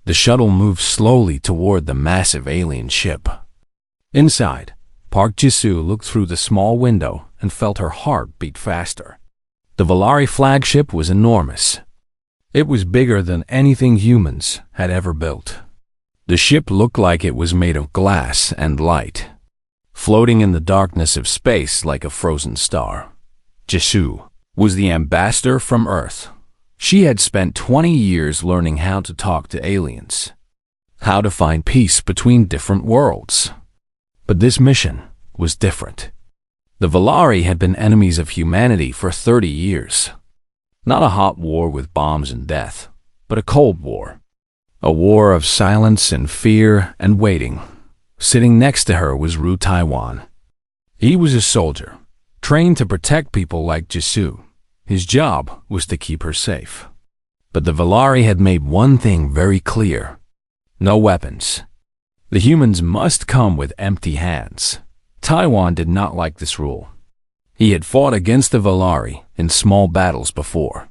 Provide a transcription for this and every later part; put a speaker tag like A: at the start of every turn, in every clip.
A: The shuttle moved slowly toward the massive alien ship. Inside, Park Jisoo looked through the small window and felt her heart beat faster. The Valari flagship was enormous. It was bigger than anything humans had ever built. The ship looked like it was made of glass and light, floating in the darkness of space like a frozen star. Jisoo was the ambassador from Earth. She had spent 20 years learning how to talk to aliens, how to find peace between different worlds. But this mission was different. The Valari had been enemies of humanity for 30 years. Not a hot war with bombs and death, but a cold war. A war of silence and fear and waiting. Sitting next to her was Ru Taiwan. He was a soldier, trained to protect people like Jisoo. His job was to keep her safe. But the Valari had made one thing very clear. No weapons. The humans must come with empty hands. Taiwan did not like this rule. He had fought against the Valari in small battles before.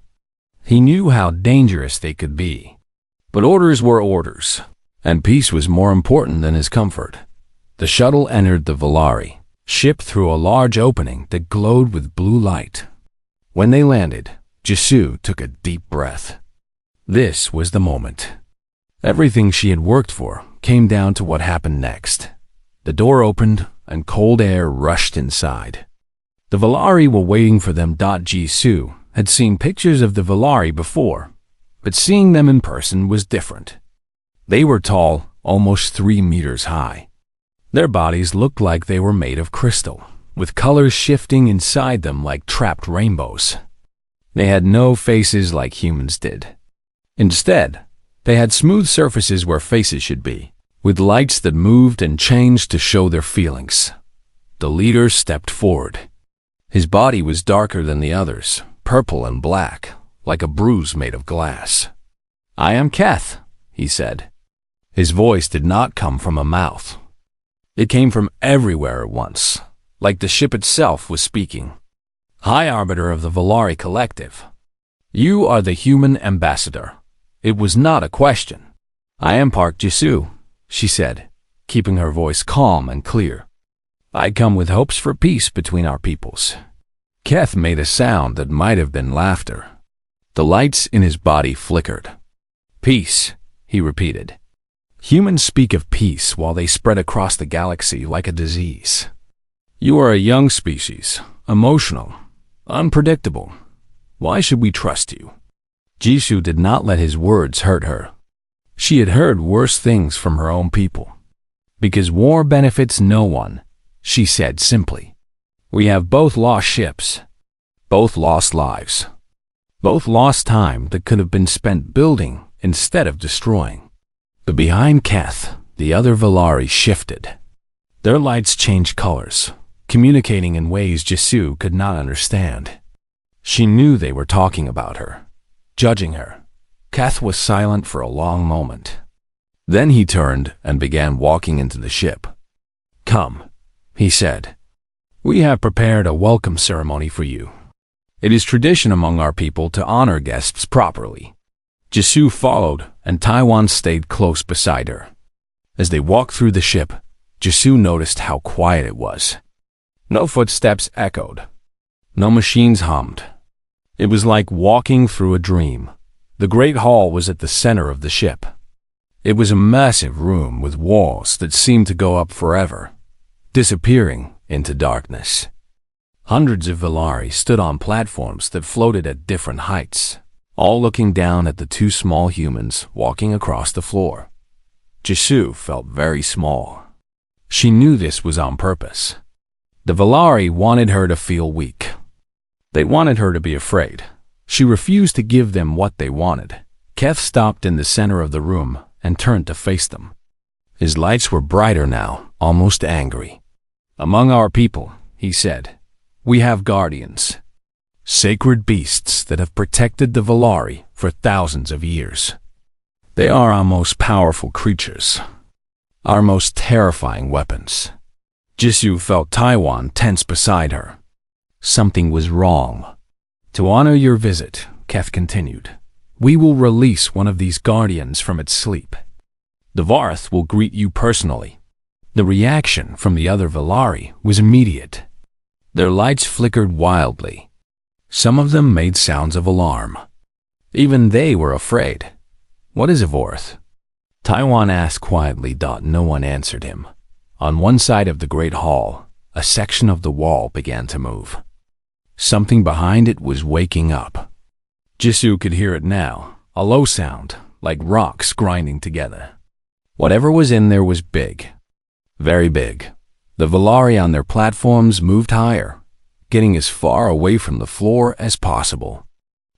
A: He knew how dangerous they could be. But orders were orders, and peace was more important than his comfort. The shuttle entered the Valari ship through a large opening that glowed with blue light. When they landed, Jisoo took a deep breath. This was the moment. Everything she had worked for came down to what happened next. The door opened, and cold air rushed inside. The Valari were waiting for them. Jisoo had seen pictures of the Valari before, but seeing them in person was different. They were tall, almost 3 meters high. Their bodies looked like they were made of crystal, with colors shifting inside them like trapped rainbows. They had no faces like humans did. Instead, they had smooth surfaces where faces should be, with lights that moved and changed to show their feelings. The leader stepped forward. His body was darker than the others, purple and black, like a bruise made of glass. "I am Keth," he said. His voice did not come from a mouth. It came from everywhere at once, like the ship itself was speaking. "High Arbiter of the Valari Collective. You are the human ambassador." It was not a question. "I am Park Jisoo," she said, keeping her voice calm and clear. "I come with hopes for peace between our peoples." Keth made a sound that might have been laughter. The lights in his body flickered. "Peace," he repeated. "Humans speak of peace while they spread across the galaxy like a disease. You are a young species, emotional, unpredictable. Why should we trust you?" Jisoo did not let his words hurt her. She had heard worse things from her own people. "Because war benefits no one," she said simply. "We have both lost ships, both lost lives, both lost time that could have been spent building instead of destroying." But behind Keth, the other Valari shifted. Their lights changed colors, communicating in ways Jisoo could not understand. She knew they were talking about her, judging her. Keth was silent for a long moment. Then he turned and began walking into the ship. "Come," he said. "We have prepared a welcome ceremony for you. It is tradition among our people to honor guests properly." Jisoo followed, and Taiwan stayed close beside her. As they walked through the ship, Jisoo noticed how quiet it was. No footsteps echoed. No machines hummed. It was like walking through a dream. The great hall was at the center of the ship. It was a massive room with walls that seemed to go up forever, disappearing into darkness. Hundreds of Valari stood on platforms that floated at different heights, all looking down at the two small humans walking across the floor. Jisoo felt very small. She knew this was on purpose. The Valari wanted her to feel weak. They wanted her to be afraid. She refused to give them what they wanted. Keth stopped in the center of the room and turned to face them. His lights were brighter now, almost angry. "Among our people," he said, "we have guardians. Sacred beasts that have protected the Valari for thousands of years. They are our most powerful creatures, our most terrifying weapons." Jisoo felt Taiwan tense beside her. Something was wrong. "To honor your visit," Keth continued, We will release one of these guardians from its sleep. The Varth will greet you personally." The reaction from the other Valari was immediate. Their lights flickered wildly. Some of them made sounds of alarm. Even they were afraid. "What is a Vorth?" Taiwan asked quietly. No one answered him. On one side of the great hall, a section of the wall began to move. Something behind it was waking up. Jisoo could hear it now, a low sound, like rocks grinding together. Whatever was in there was big. Very big. The Valari on their platforms moved higher, getting as far away from the floor as possible.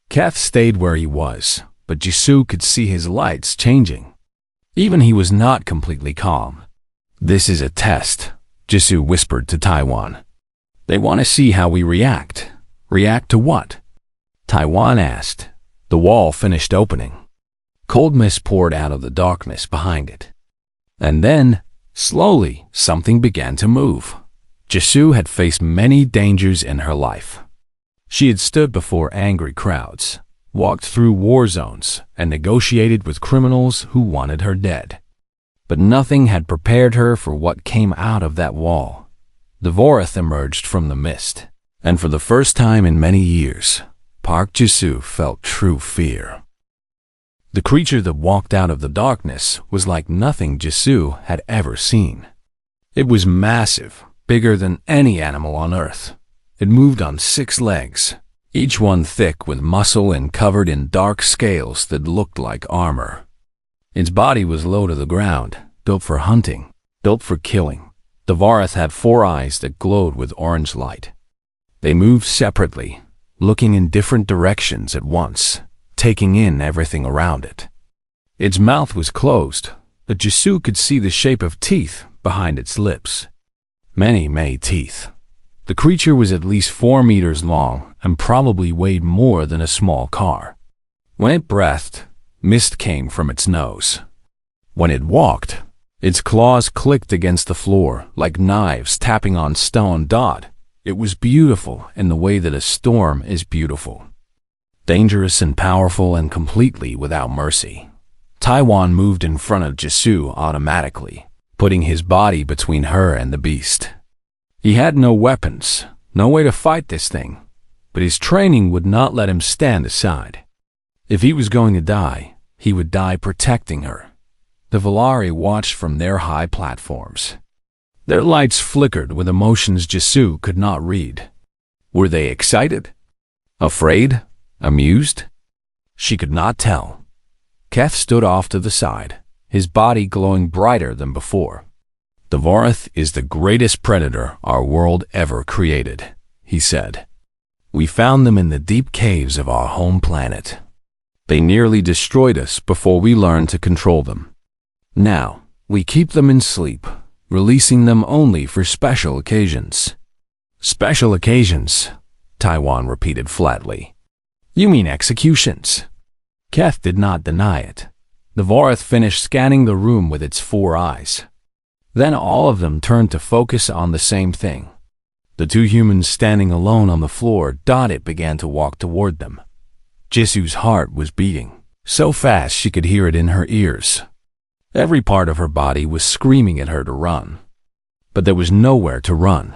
A: Keth stayed where he was, but Jisoo could see his lights changing. Even he was not completely calm. "This is a test," Jisoo whispered to Taiwan. "They want to see how we react." "React to what?" Taiwan asked. The wall finished opening. Cold mist poured out of the darkness behind it. And then, slowly, something began to move. Jisoo had faced many dangers in her life. She had stood before angry crowds, walked through war zones, and negotiated with criminals who wanted her dead. But nothing had prepared her for what came out of that wall. The Vorth emerged from the mist, and for the first time in many years, Park Jisoo felt true fear. The creature that walked out of the darkness was like nothing Jisoo had ever seen. It was massive, bigger than any animal on Earth. It moved on 6 legs, each one thick with muscle and covered in dark scales that looked like armor. Its body was low to the ground, built for hunting, built for killing. The Varth had 4 eyes that glowed with orange light. They moved separately, looking in different directions at once, taking in everything around it. Its mouth was closed, but Jisoo could see the shape of teeth behind its lips. Many teeth. The creature was at least 4 meters long and probably weighed more than a small car. When it breathed, mist came from its nose. When it walked, its claws clicked against the floor like knives tapping on stone. It was beautiful in the way that a storm is beautiful. Dangerous and powerful and completely without mercy. Taiwan moved in front of Jisoo automatically, putting his body between her and the beast. He had no weapons, no way to fight this thing, but his training would not let him stand aside. If he was going to die, he would die protecting her. The Valari watched from their high platforms. Their lights flickered with emotions Jisoo could not read. Were they excited? Afraid? Amused? She could not tell. Keth stood off to the side, his body glowing brighter than before. "The Vorth is the greatest predator our world ever created," he said. "We found them in the deep caves of our home planet. They nearly destroyed us before we learned to control them. Now, we keep them in sleep, releasing them only for special occasions." "Special occasions," Taiwan repeated flatly. "You mean executions?" Keth did not deny it. The Vorth finished scanning the room with its 4 eyes. Then all of them turned to focus on the same thing. The 2 humans standing alone on the floor. It began to walk toward them. Jisoo's heart was beating, so fast she could hear it in her ears. Every part of her body was screaming at her to run. But there was nowhere to run.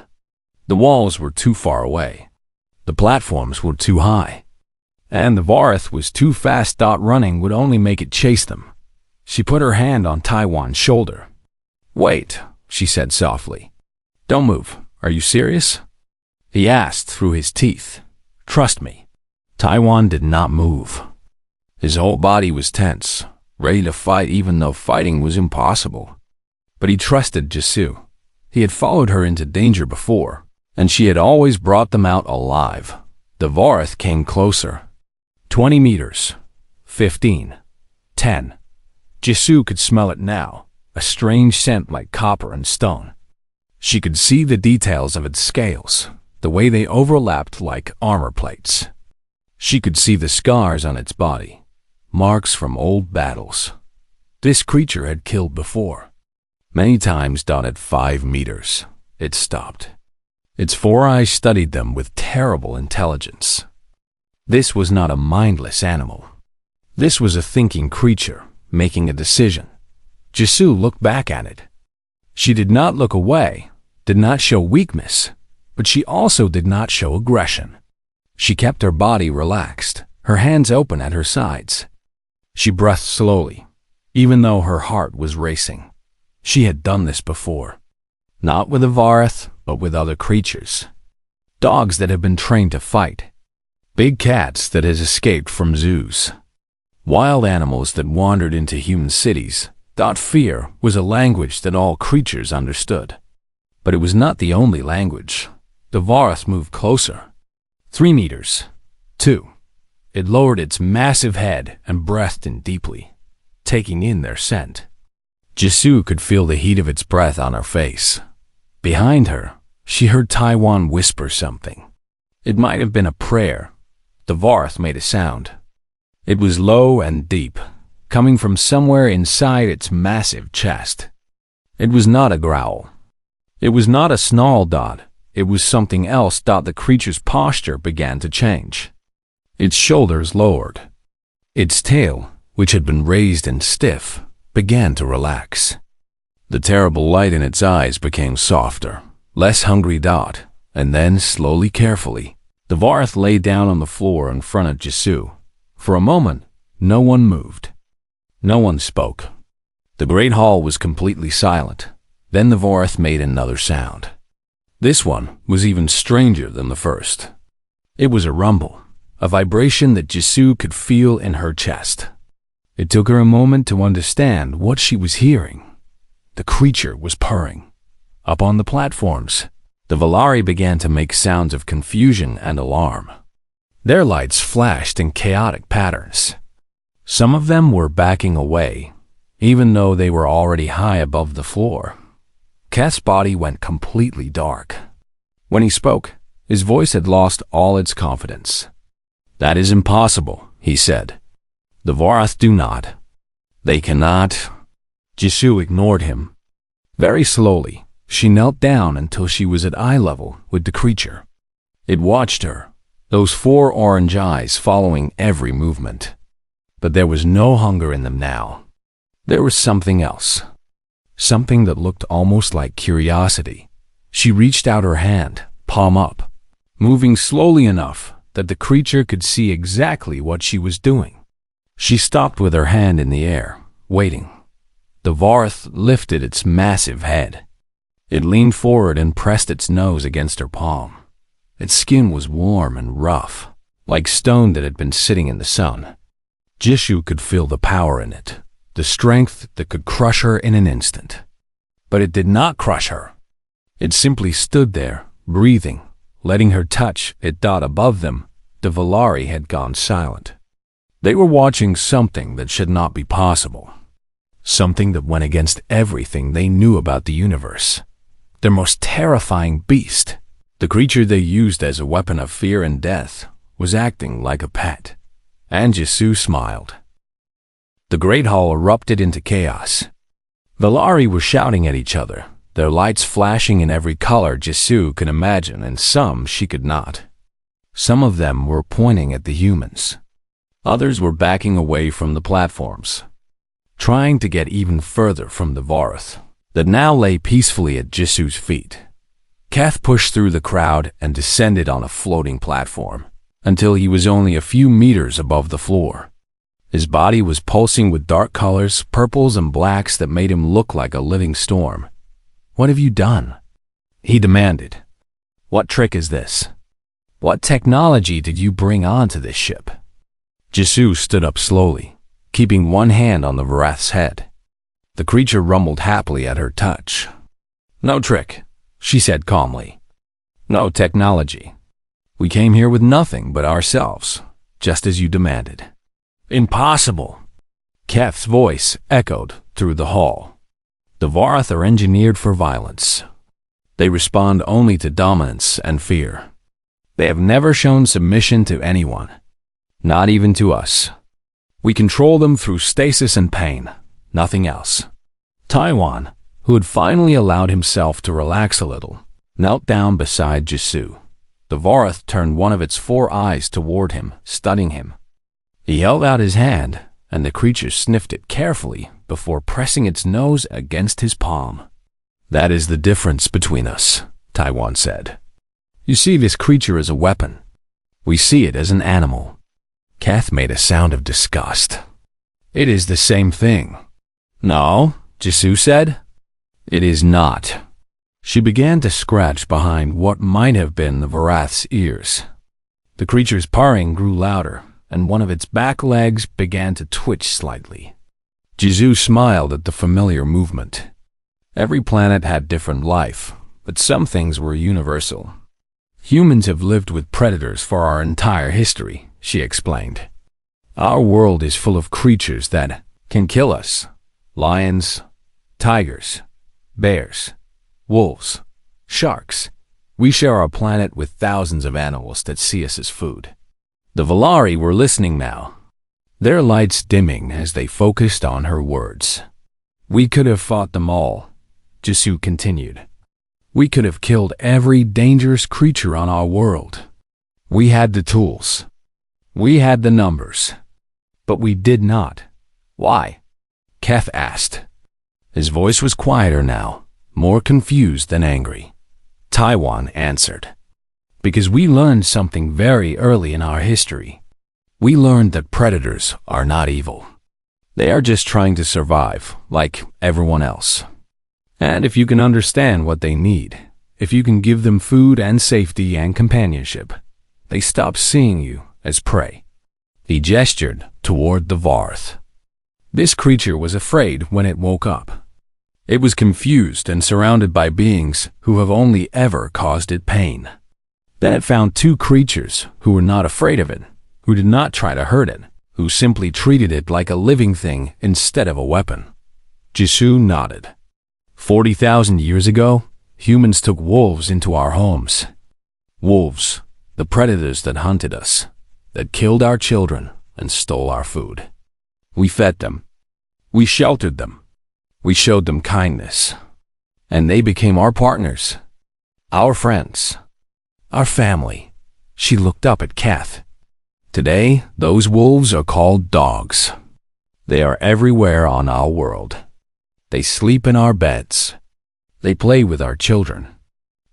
A: The walls were too far away. The platforms were too high. And the Varth was too fast. Running would only make it chase them. She put her hand on Taiwan's shoulder. "Wait," she said softly. "Don't move. Are you serious?" He asked through his teeth. "Trust me." Taiwan did not move. His whole body was tense, ready to fight even though fighting was impossible. But he trusted Jisoo. He had followed her into danger before, and she had always brought them out alive. The Varth came closer. 20 meters. 15. 10. Jisoo could smell it now, a strange scent like copper and stone. She could see the details of its scales, the way they overlapped like armor plates. She could see the scars on its body, marks from old battles. This creature had killed before. Many times. At 5 meters, it stopped. Its 4 eyes studied them with terrible intelligence. This was not a mindless animal. This was a thinking creature, making a decision. Jisoo looked back at it. She did not look away, did not show weakness, but she also did not show aggression. She kept her body relaxed, her hands open at her sides. She breathed slowly, even though her heart was racing. She had done this before. Not with the Vareth, but with other creatures. Dogs that have been trained to fight. Big cats that has escaped from zoos. Wild animals that wandered into human cities. Thought fear was a language that all creatures understood. But it was not the only language. The Vareth moved closer. 3 meters. 2. It lowered its massive head and breathed in deeply, taking in their scent. Jisoo could feel the heat of its breath on her face. Behind her, she heard Taiwan whisper something. It might have been a prayer. The Vareth made a sound. It was low and deep, coming from somewhere inside its massive chest. It was not a growl. It was not a snarl. It was something else. The creature's posture began to change. Its shoulders lowered. Its tail, which had been raised and stiff, began to relax. The terrible light in its eyes became softer, less hungry. And then, slowly, carefully, the Vareth lay down on the floor in front of Jisoo. For a moment, no one moved. No one spoke. The great hall was completely silent. Then the Vareth made another sound. This one was even stranger than the first. It was a rumble, a vibration that Jisoo could feel in her chest. It took her a moment to understand what she was hearing. The creature was purring. Up on the platforms, the Valari began to make sounds of confusion and alarm. Their lights flashed in chaotic patterns. Some of them were backing away, even though they were already high above the floor. Keth's body went completely dark. When he spoke, his voice had lost all its confidence. "That is impossible," he said. "The Vareth do not. They cannot." Jisoo ignored him. Very slowly, she knelt down until she was at eye level with the creature. It watched her, those 4 orange eyes following every movement. But there was no hunger in them now. There was something else. Something that looked almost like curiosity. She reached out her hand, palm up, moving slowly enough that the creature could see exactly what she was doing. She stopped with her hand in the air, waiting. The Vareth lifted its massive head. It leaned forward and pressed its nose against her palm. Its skin was warm and rough, like stone that had been sitting in the sun. Jisoo could feel the power in it, the strength that could crush her in an instant. But it did not crush her. It simply stood there, breathing, letting her touch it. Above them, the Valari had gone silent. They were watching something that should not be possible. Something that went against everything they knew about the universe. Their most terrifying beast, the creature they used as a weapon of fear and death, was acting like a pet. And Jisoo smiled. The great hall erupted into chaos. Valari were shouting at each other, their lights flashing in every color Jisoo could imagine, and some she could not. Some of them were pointing at the humans. Others were backing away from the platforms, trying to get even further from the Vareth that now lay peacefully at Jisoo's feet. Keth pushed through the crowd and descended on a floating platform until he was only a few meters above the floor. His body was pulsing with dark colors, purples and blacks that made him look like a living storm. "What have you done?" he demanded. "What trick is this? What technology did you bring onto this ship?" Jisoo stood up slowly, keeping one hand on the Vareth's head. The creature rumbled happily at her touch. "No trick," she said calmly. "No technology. We came here with nothing but ourselves, just as you demanded." "Impossible!" Keth's voice echoed through the hall. "The Vareth are engineered for violence. They respond only to dominance and fear. They have never shown submission to anyone, not even to us. We control them through stasis and pain, nothing else." Taiwan, who had finally allowed himself to relax a little, knelt down beside Jisoo. The Vareth turned one of its 4 eyes toward him, studying him. He held out his hand, and the creature sniffed it carefully before pressing its nose against his palm. "That is the difference between us," Taiwan said. "You see this creature as a weapon. We see it as an animal." Kath made a sound of disgust. "It is the same thing." "No," Jisoo said. "It is not." She began to scratch behind what might have been the Varath's ears. The creature's purring grew louder, and one of its back legs began to twitch slightly. Jisoo smiled at the familiar movement. Every planet had different life, but some things were universal. "Humans have lived with predators for our entire history," she explained. "Our world is full of creatures that can kill us. Lions, tigers, bears, wolves, sharks. We share our planet with thousands of animals that see us as food." The Valari were listening now, their lights dimming as they focused on her words. "We could have fought them all," Jisoo continued. "We could have killed every dangerous creature on our world. We had the tools. We had the numbers. But we did not." "Why?" Keth asked. His voice was quieter now, more confused than angry. Taiwan answered. "Because we learned something very early in our history. We learned that predators are not evil. They are just trying to survive, like everyone else. And if you can understand what they need, if you can give them food and safety and companionship, they stop seeing you as prey." He gestured toward the Varth. This creature was afraid when it woke up. It was confused and surrounded by beings who have only ever caused it pain. Then it found two creatures who were not afraid of it, who did not try to hurt it, who simply treated it like a living thing instead of a weapon. Jisoo nodded. 40,000 years ago, humans took wolves into our homes. Wolves, the predators that hunted us, that killed our children and stole our food. We fed them. We sheltered them. We showed them kindness. And they became our partners, our friends, our family. She looked up at Kath. Today, those wolves are called dogs. They are everywhere on our world. They sleep in our beds. They play with our children.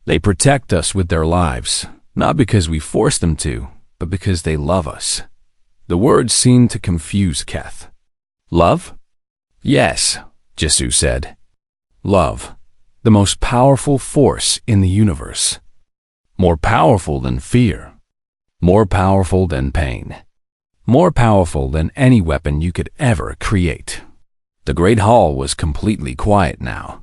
A: They protect us with their lives, not because we force them to, but because they love us. The words seemed to confuse Kath. "Love?" "Yes," Jisoo said. "Love, the most powerful force in the universe. More powerful than fear. More powerful than pain. More powerful than any weapon you could ever create." The great hall was completely quiet now.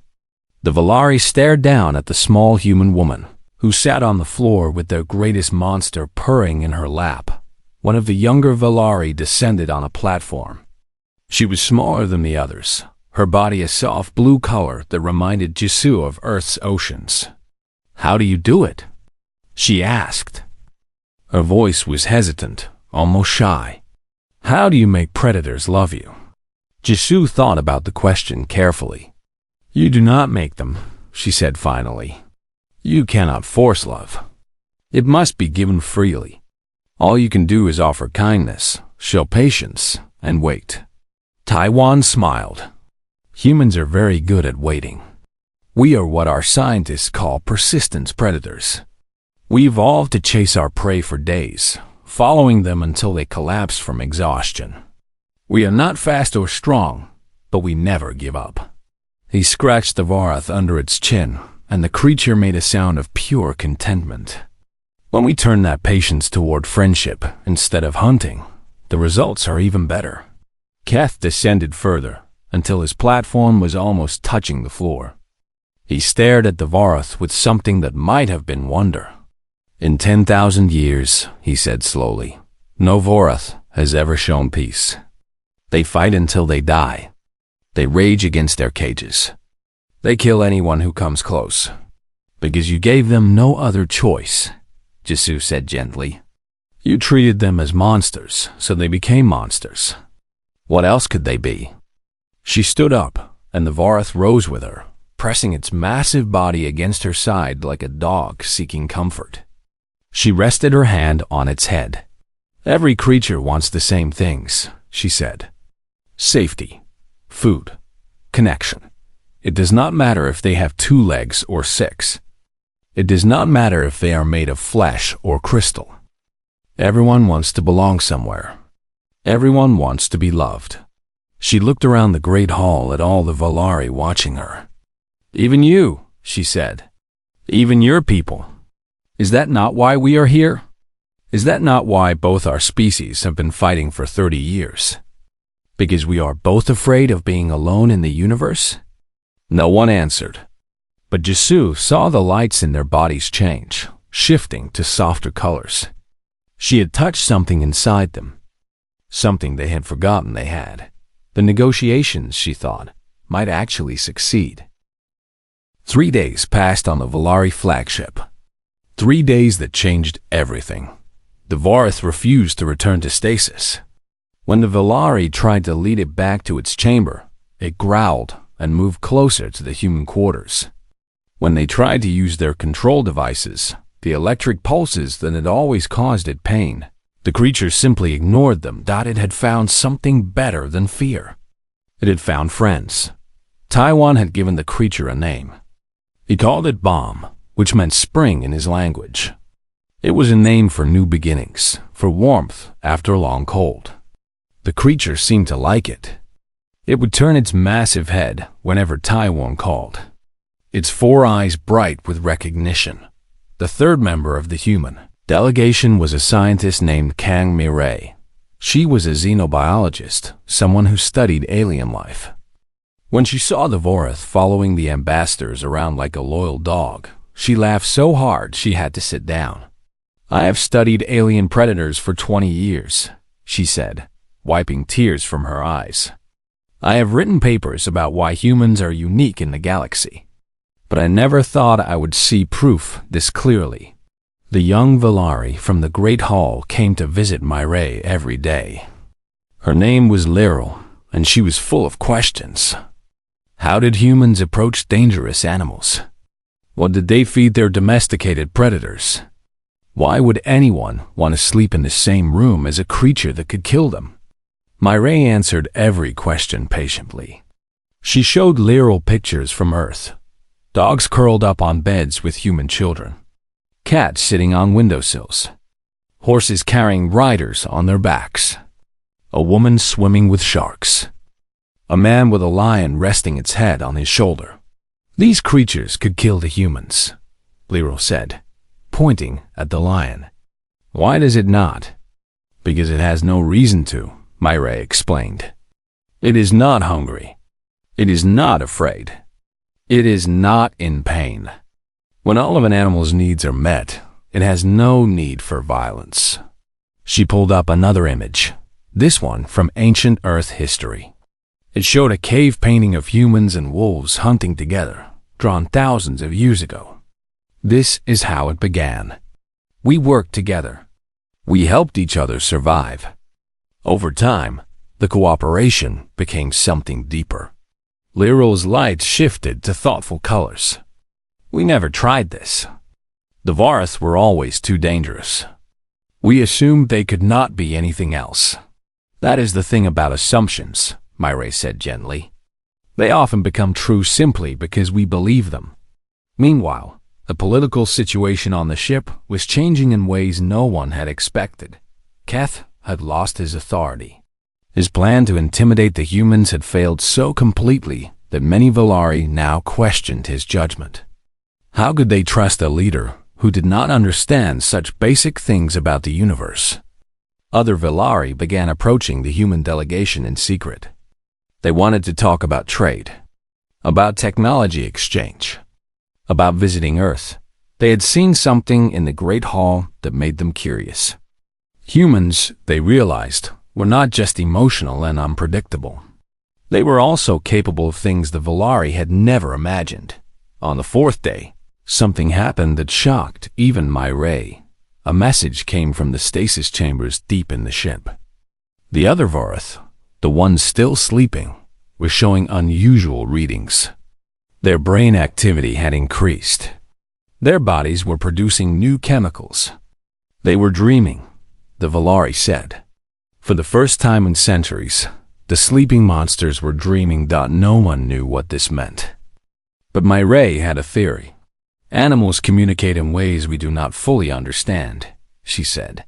A: The Valari stared down at the small human woman, who sat on the floor with their greatest monster purring in her lap. One of the younger Valari descended on a platform. She was smaller than the others, her body a soft blue color that reminded Jisoo of Earth's oceans. "How do you do it?" she asked. Her voice was hesitant, almost shy. "How do you make predators love you?" Jisoo thought about the question carefully. "You do not make them," she said finally. "You cannot force love. It must be given freely. All you can do is offer kindness, show patience, and wait." Taiwan smiled. "Humans are very good at waiting. We are what our scientists call persistence predators. We evolved to chase our prey for days, following them until they collapse from exhaustion. We are not fast or strong, but we never give up." He scratched the Varath under its chin, and the creature made a sound of pure contentment. When we turn that patience toward friendship instead of hunting, the results are even better. Kath descended further, until his platform was almost touching the floor. He stared at the Varath with something that might have been wonder. "In 10,000 years, he said slowly, no Varath has ever shown peace. They fight until they die. They rage against their cages. They kill anyone who comes close. Because you gave them no other choice," Jisoo said gently. "You treated them as monsters, so they became monsters. What else could they be?" She stood up, and the Varath rose with her, pressing its massive body against her side like a dog seeking comfort. She rested her hand on its head. "Every creature wants the same things," she said. Safety, food, connection. It does not matter if they have 2 legs or 6. It does not matter if they are made of flesh or crystal. Everyone wants to belong somewhere. Everyone wants to be loved. She looked around the great hall at all the Volari watching her. Even you, she said. Even your people. Is that not why we are here? Is that not why both our species have been fighting for 30 years? Because we are both afraid of being alone in the universe? No one answered. But Jisoo saw the lights in their bodies change, shifting to softer colors. She had touched something inside them. Something they had forgotten they had. The negotiations, she thought, might actually succeed. 3 days passed on the Volari flagship. 3 days that changed everything. The Vorath refused to return to stasis. When the Volari tried to lead it back to its chamber, it growled and moved closer to the human quarters. When they tried to use their control devices, the electric pulses that had always caused it pain, the creature simply ignored them. It had found something better than fear. It had found friends. Taiwan had given the creature a name. He called it Bomb, which meant spring in his language. It was a name for new beginnings, for warmth after a long cold. The creature seemed to like it. It would turn its massive head whenever Taiwan called, its 4 eyes bright with recognition. The third member of the human delegation was a scientist named Kang Mireille. She was a xenobiologist, someone who studied alien life. When she saw the Vorath following the ambassadors around like a loyal dog, she laughed so hard she had to sit down. I have studied alien predators for 20 years, she said, wiping tears from her eyes. I have written papers about why humans are unique in the galaxy. But I never thought I would see proof this clearly. The young Volari from the Great Hall came to visit Mireille every day. Her name was Lyral, and she was full of questions. How did humans approach dangerous animals? What did they feed their domesticated predators? Why would anyone want to sleep in the same room as a creature that could kill them? Mireille answered every question patiently. She showed Lyral pictures from Earth. Dogs curled up on beds with human children. Cats sitting on windowsills. Horses carrying riders on their backs. A woman swimming with sharks. A man with a lion resting its head on his shoulder. These creatures could kill the humans, Lyral said, pointing at the lion. Why does it not? Because it has no reason to, Mireille explained. It is not hungry. It is not afraid. It is not in pain. When all of an animal's needs are met, it has no need for violence. She pulled up another image, this one from ancient Earth history. It showed a cave painting of humans and wolves hunting together, drawn thousands of years ago. This is how it began. We worked together. We helped each other survive. Over time, the cooperation became something deeper. Lyral's light shifted to thoughtful colors. We never tried this. The Vorath were always too dangerous. We assumed they could not be anything else. That is the thing about assumptions, Mireille said gently. They often become true simply because we believe them. Meanwhile, the political situation on the ship was changing in ways no one had expected. Keth had lost his authority. His plan to intimidate the humans had failed so completely that many Volari now questioned his judgment. How could they trust a leader who did not understand such basic things about the universe? Other Volari began approaching the human delegation in secret. They wanted to talk about trade, about technology exchange, about visiting Earth. They had seen something in the Great Hall that made them curious. Humans, they realized, were not just emotional and unpredictable. They were also capable of things the Volari had never imagined. On the 4th day, something happened that shocked even Mireille. A message came from the stasis chambers deep in the ship. The other Vorath, the ones still sleeping, were showing unusual readings. Their brain activity had increased. Their bodies were producing new chemicals. They were dreaming, the Volari said. For the first time in centuries, The sleeping monsters were dreaming. No one knew what this meant. But Myray had a theory. Animals communicate in ways we do not fully understand, she said.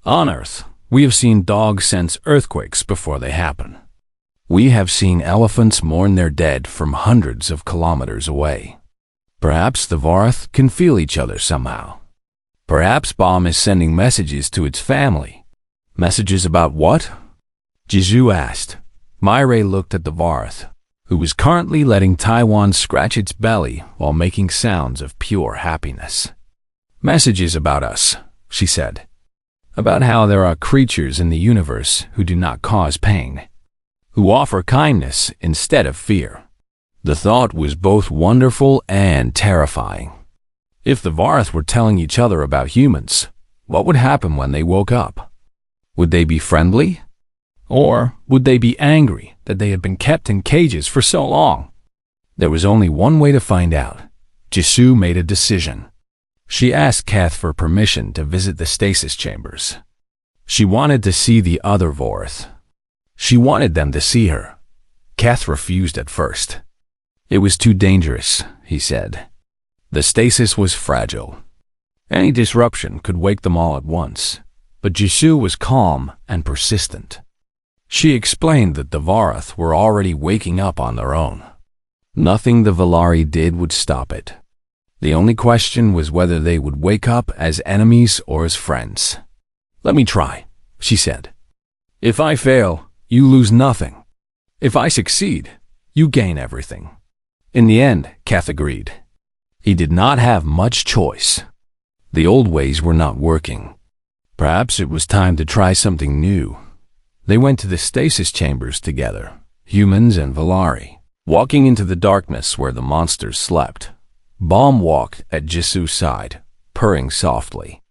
A: On Earth, we have seen dogs sense earthquakes before they happen. We have seen elephants mourn their dead from hundreds of kilometers away. Perhaps the Vorath can feel each other somehow. Perhaps Bomb is sending messages to its family. Messages about what? Jisoo asked. Myray looked at the Vorath, who was currently letting Taiwan scratch its belly while making sounds of pure happiness. Messages about us, she said. About how there are creatures in the universe who do not cause pain, who offer kindness instead of fear. The thought was both wonderful and terrifying. If the Vorath were telling each other about humans, what would happen when they woke up? Would they be friendly? Or would they be angry that they had been kept in cages for so long? There was only one way to find out. Jisoo made a decision. She asked Kath for permission to visit the stasis chambers. She wanted to see the other Vorath. She wanted them to see her. Kath refused at first. It was too dangerous, he said. The stasis was fragile. Any disruption could wake them all at once. But Jisoo was calm and persistent. She explained that the Vorath were already waking up on their own. Nothing the Valari did would stop it. The only question was whether they would wake up as enemies or as friends. Let me try, she said. If I fail, you lose nothing. If I succeed, you gain everything. In the end, Kath agreed. He did not have much choice. The old ways were not working. Perhaps it was time to try something new. They went to the stasis chambers together, humans and Valari, walking into the darkness where the monsters slept. Bomb walked at Jisoo's side, purring softly.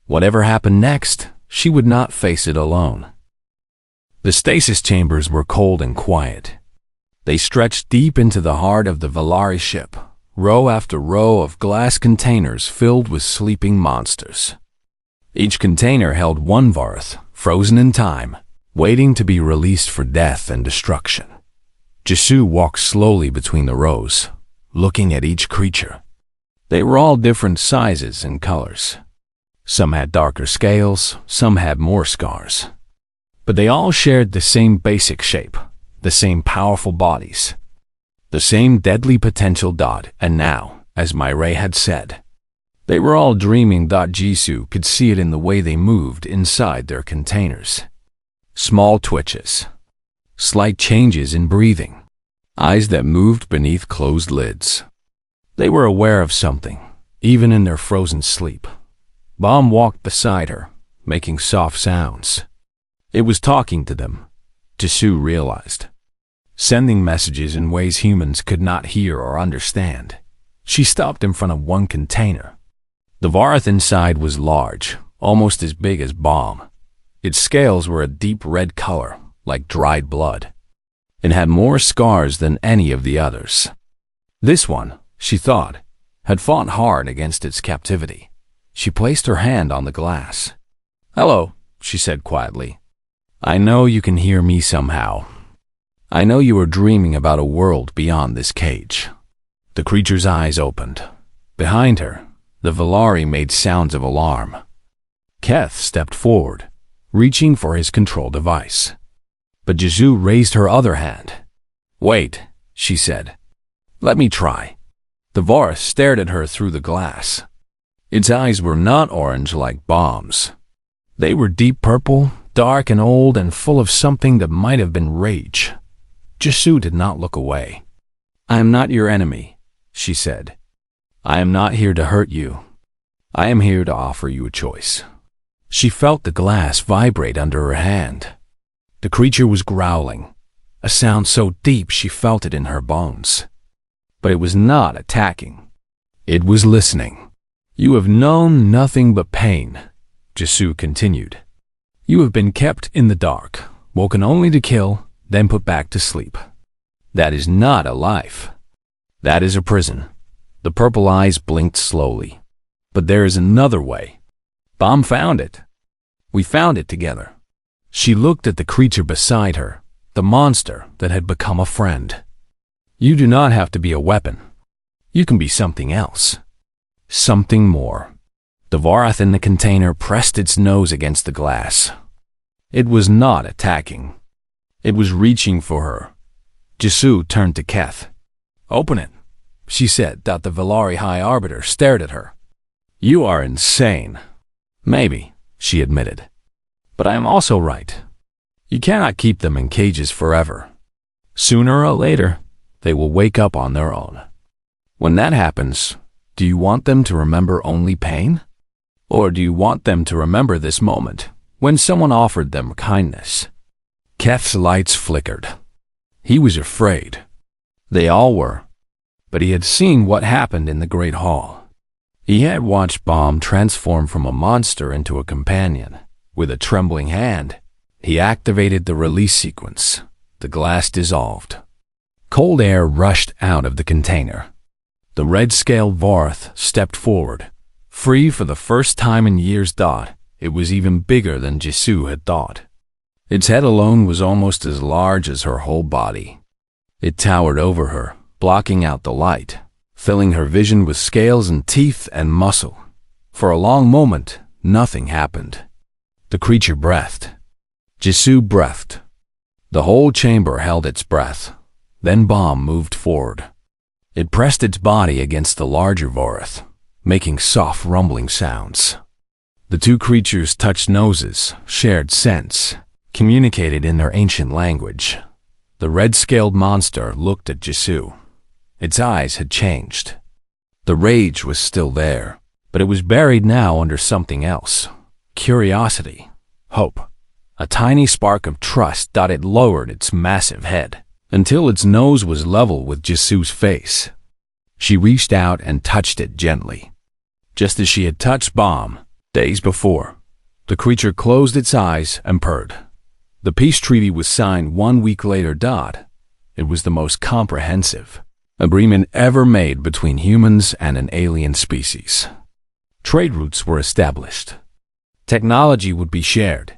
A: Whatever happened next, she would not face it alone. The stasis chambers were cold and quiet. They stretched deep into the heart of the Valari ship, row after row of glass containers filled with sleeping monsters. Each container held one Vorath, frozen in time, waiting to be released for death and destruction. Jisoo walked slowly between the rows, looking at each creature. They were all different sizes and colors. Some had darker scales, some had more scars. But they all shared the same basic shape, the same powerful bodies, the same deadly potential. And now, as Myray had said, they were all dreaming. Jisoo could see it in the way they moved inside their containers. Small twitches, slight changes in breathing, eyes that moved beneath closed lids. They were aware of something, even in their frozen sleep. Bomb walked beside her, making soft sounds. It was talking to them, Jisoo realized, sending messages in ways humans could not hear or understand. She stopped in front of one container. The Vorath inside was large, almost as big as Bomb. Its scales were a deep red color, like dried blood. It had more scars than any of the others. This one, she thought, had fought hard against its captivity. She placed her hand on the glass. "Hello," she said quietly. "I know you can hear me somehow. I know you are dreaming about a world beyond this cage." The creature's eyes opened. Behind her, the Valari made sounds of alarm. Keth stepped forward, reaching for his control device. But Jisoo raised her other hand. "Wait," she said. "Let me try." The Vorath stared at her through the glass. Its eyes were not orange like Bomb's. They were deep purple, dark and old, and full of something that might have been rage. Jisoo did not look away. "I am not your enemy," she said. "I am not here to hurt you. I am here to offer you a choice." She felt the glass vibrate under her hand. The creature was growling, a sound so deep she felt it in her bones. But it was not attacking. It was listening. "You have known nothing but pain," Jisoo continued. "You have been kept in the dark, woken only to kill, then put back to sleep. That is not a life. That is a prison." The purple eyes blinked slowly. "But there is another way. Bomb found it. We found it together." She looked at the creature beside her, the monster that had become a friend. You do not have to be a weapon. You can be something else. Something more. The Vorath in the container pressed its nose against the glass. It was not attacking. It was reaching for her. Jisoo turned to Keth. "Open it," she said. The Valari High Arbiter stared at her. "You are insane." "Maybe," she admitted. "But I am also right. You cannot keep them in cages forever. Sooner or later, they will wake up on their own. When that happens, do you want them to remember only pain? Or do you want them to remember this moment when someone offered them kindness?" Keth's lights flickered. He was afraid. They all were. But he had seen what happened in the Great Hall. He had watched Bomb transform from a monster into a companion. With a trembling hand, he activated the release sequence. The glass dissolved. Cold air rushed out of the container. The red-scaled Vorath stepped forward, free for the first time in years. It was even bigger than Jisoo had thought. Its head alone was almost as large as her whole body. It towered over her, blocking out the light, filling her vision with scales and teeth and muscle. For a long moment, nothing happened. The creature breathed. Jisoo breathed. The whole chamber held its breath. Then Bomb moved forward. It pressed its body against the larger Vorath, making soft rumbling sounds. The two creatures touched noses, shared scents, communicated in their ancient language. The red-scaled monster looked at Jisoo. Its eyes had changed. The rage was still there, but it was buried now under something else. Curiosity, hope, a tiny spark of trust. It lowered its massive head until its nose was level with Jisoo's face. She reached out and touched it gently. Just as she had touched Bomb days before, the creature closed its eyes and purred. The peace treaty was signed 1 week later. It was the most comprehensive agreement ever made between humans and an alien species. Trade routes were established. Technology would be shared.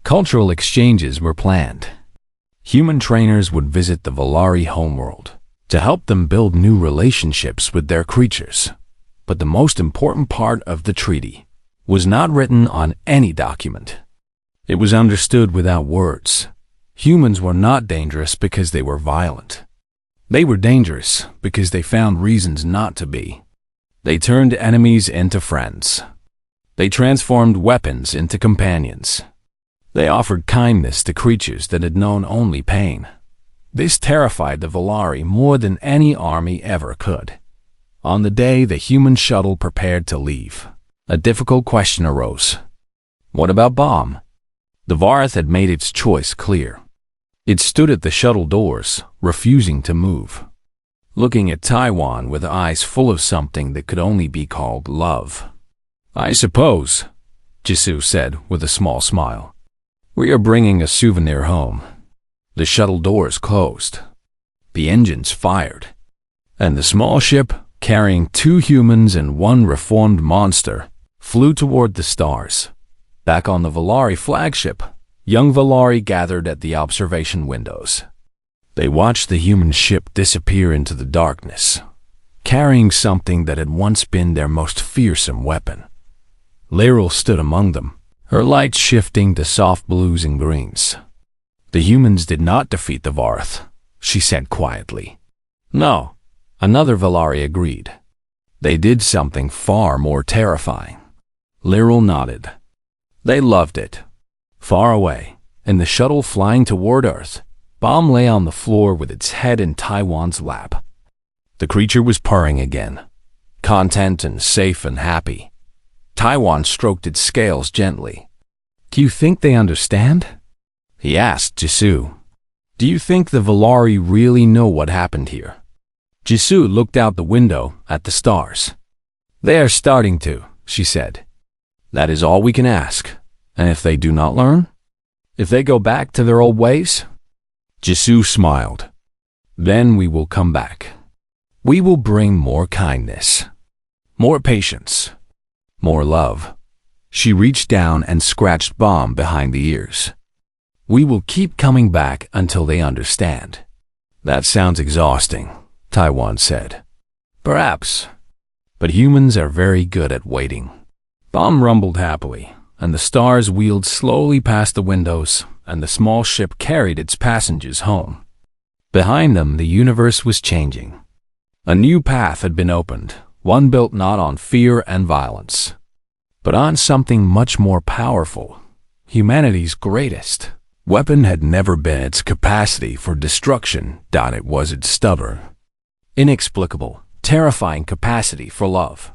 A: Cultural exchanges were planned. Human trainers would visit the Valari homeworld to help them build new relationships with their creatures. But the most important part of the treaty was not written on any document. It was understood without words. Humans were not dangerous because they were violent. They were dangerous because they found reasons not to be. They turned enemies into friends. They transformed weapons into companions. They offered kindness to creatures that had known only pain. This terrified the Valari more than any army ever could. On the day the human shuttle prepared to leave, a difficult question arose. What about Bomb? The Vorath had made its choice clear. It stood at the shuttle doors, refusing to move, looking at Taiwan with eyes full of something that could only be called love. "I suppose," Jisoo said with a small smile, "we are bringing a souvenir home." The shuttle doors closed. The engines fired. And the small ship, carrying 2 humans and 1 reformed monster, flew toward the stars. Back on the Valari flagship, young Valari gathered at the observation windows. They watched the human ship disappear into the darkness, carrying something that had once been their most fearsome weapon. Laryl stood among them, her lights shifting to soft blues and greens. "The humans did not defeat the Vorath," she said quietly. "No," another Valari agreed. "They did something far more terrifying." Laryl nodded. They loved it. Far away, in the shuttle flying toward Earth, Bomb lay on the floor with its head in Taiwan's lap. The creature was purring again, content and safe and happy. Taiwan stroked its scales gently. "Do you think they understand?" he asked Jisoo. "Do you think the Valari really know what happened here?" Jisoo looked out the window at the stars. "They are starting to," she said. "That is all we can ask. And if they do not learn? If they go back to their old ways?" Jisoo smiled. "Then we will come back. We will bring more kindness, more patience, more love." She reached down and scratched Bomb behind the ears. We will keep coming back until they understand. That sounds exhausting, Taiwan said. Perhaps. But humans are very good at waiting. Bomb rumbled happily, and the stars wheeled slowly past the windows, and the small ship carried its passengers home. Behind them, the universe was changing. A new path had been opened, one built not on fear and violence, but on something much more powerful. Humanity's greatest weapon had never been its capacity for destruction, it was its stubborn, inexplicable, terrifying capacity for love.